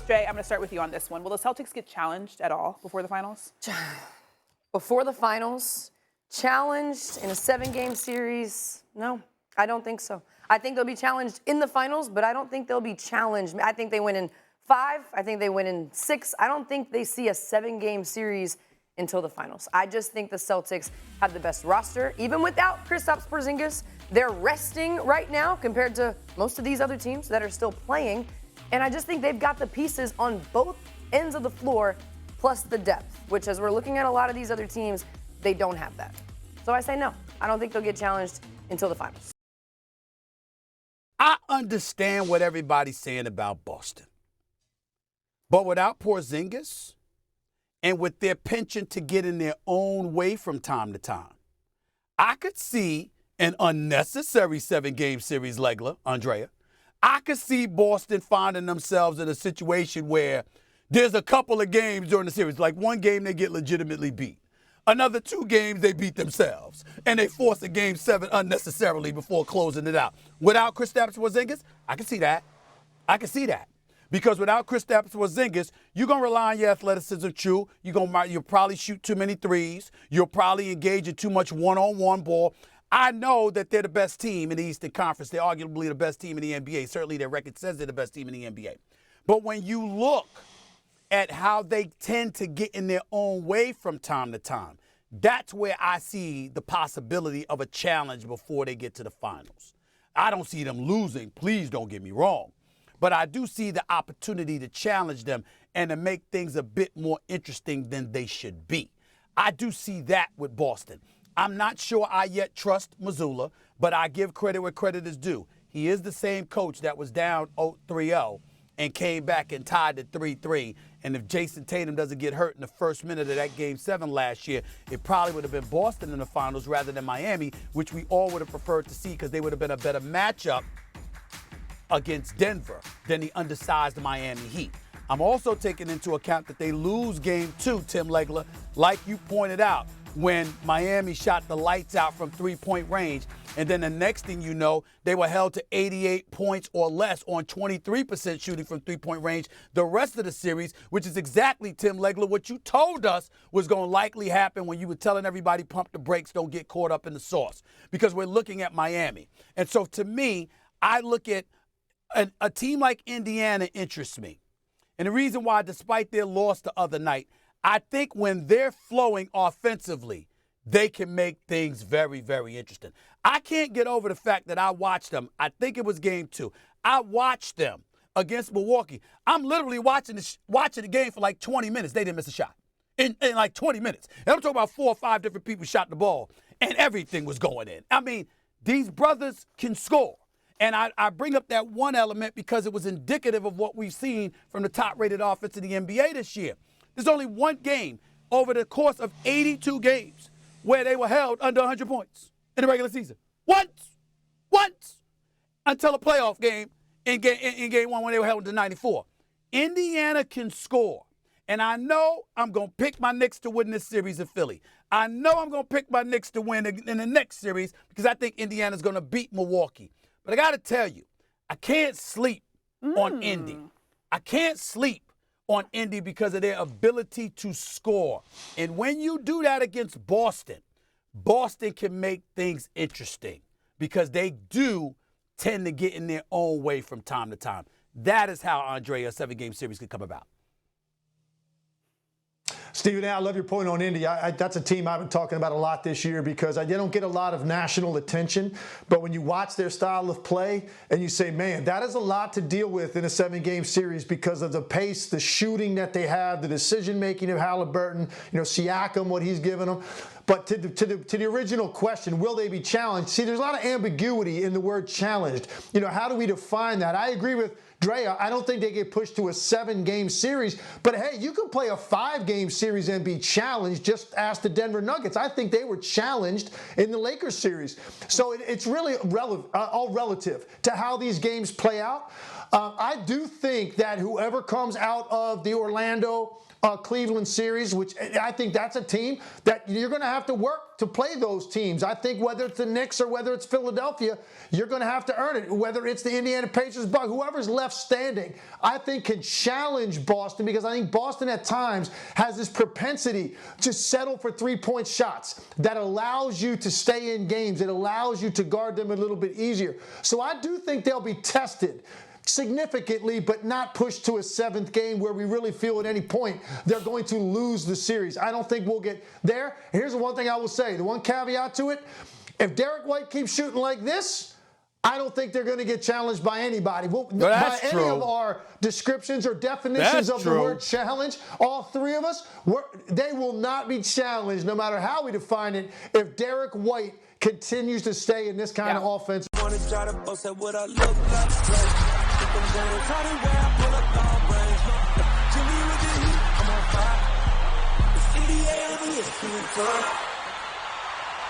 Dre, I'm going to start with you on this one. Will the Celtics get challenged at all before the finals? Before the finals, challenged in a 7-game series? No, I don't think so. I think they'll be challenged in the finals, but I don't think they'll be challenged. I think they win in 5. I think they win in 6. I don't think they see a 7-game series until the finals. I just think the Celtics have the best roster. Even without Kristaps Porzingis, they're resting right now compared to most of these other teams that are still playing. And I just think they've got the pieces on both ends of the floor, plus the depth, which as we're looking at a lot of these other teams, they don't have that. So I say no. I don't think they'll get challenged until the finals. I understand what everybody's saying about Boston. But without Porzingis and with their penchant to get in their own way from time to time, I could see an unnecessary 7-game series, Legler, Andraya. I could see Boston finding themselves in a situation where there's a couple of games during the series, like one game they get legitimately beat. Another 2 games they beat themselves, and they force a game 7 unnecessarily before closing it out. Without Kristaps Porzingis, I can see that. I can see that. Because without Kristaps Porzingis, you're going to rely on your athleticism, true. You'll probably shoot too many threes. You'll probably engage in too much one-on-one ball. I know that they're the best team in the Eastern Conference. They're arguably the best team in the NBA. Certainly their record says they're the best team in the NBA. But when you look at how they tend to get in their own way from time to time, that's where I see the possibility of a challenge before they get to the finals. I don't see them losing. Please don't get me wrong. But I do see the opportunity to challenge them and to make things a bit more interesting than they should be. I do see that with Boston. I'm not sure I yet trust Mazzulla, but I give credit where credit is due. He is the same coach that was down 3-0 and came back and tied it 3-3. And if Jason Tatum doesn't get hurt in the first minute of that Game 7 last year, it probably would have been Boston in the finals rather than Miami, which we all would have preferred to see because they would have been a better matchup against Denver than the undersized Miami Heat. I'm also taking into account that they lose Game 2, Tim Legler, like you pointed out, when Miami shot the lights out from 3-point range. And then the next thing you know, they were held to 88 points or less on 23% shooting from 3-point range the rest of the series, which is exactly, Tim Legler, what you told us was going to likely happen when you were telling everybody pump the brakes, don't get caught up in the sauce, because we're looking at Miami. And so to me, I look at a team like Indiana interests me. And the reason why, despite their loss the other night, I think when they're flowing offensively, they can make things very, very interesting. I can't get over the fact that I watched them. I think it was Game 2. I watched them against Milwaukee. I'm literally watching the game for like 20 minutes. They didn't miss a shot in like 20 minutes. And I'm talking about 4 or 5 different people shot the ball, and everything was going in. I mean, these brothers can score. And I bring up that one element because it was indicative of what we've seen from the top-rated offense in the NBA this year. There's only one game over the course of 82 games where they were held under 100 points in the regular season. Once. Until a playoff game in game 1 when they were held to 94. Indiana can score. And I know I'm going to pick my Knicks to win this series in Philly. I know I'm going to pick my Knicks to win in the next series because I think Indiana's going to beat Milwaukee. But I got to tell you, I can't sleep on Indy. I can't sleep on Indy because of their ability to score. And when you do that against Boston, Boston can make things interesting because they do tend to get in their own way from time to time. That is how, Andraya, a 7-game series could come about. Stephen, I love your point on Indy. That's a team I've been talking about a lot this year because they don't get a lot of national attention. But when you watch their style of play and you say, man, that is a lot to deal with in a 7-game series because of the pace, the shooting that they have, the decision-making of Halliburton, Siakam, what he's given them. But to the original question, will they be challenged? See, there's a lot of ambiguity in the word challenged. How do we define that? I agree with Drea. I don't think they get pushed to a 7-game series. But, hey, you can play a 5-game series and be challenged. Just ask the Denver Nuggets. I think they were challenged in the Lakers series. So it's really all relative to how these games play out. I do think that whoever comes out of the Orlando Cleveland series, which I think that's a team that you're going to have to work to play those teams. I think whether it's the Knicks or whether it's Philadelphia, you're going to have to earn it. Whether it's the Indiana Pacers, but whoever's left standing, I think can challenge Boston, because I think Boston at times has this propensity to settle for three-point shots that allows you to stay in games. It allows you to guard them a little bit easier. So I do think they'll be tested significantly, but not pushed to a seventh game where we really feel at any point they're going to lose the series. I don't think we'll get there. Here's the one thing I will say, the one caveat to it: if Derek White keeps shooting like this, I don't think they're going to get challenged by anybody. By any of our descriptions or definitions of the word challenge, all three of us, they will not be challenged, no matter how we define it, if Derek White continues to stay in this kind of offense. I'm on fire. It's 88 over here.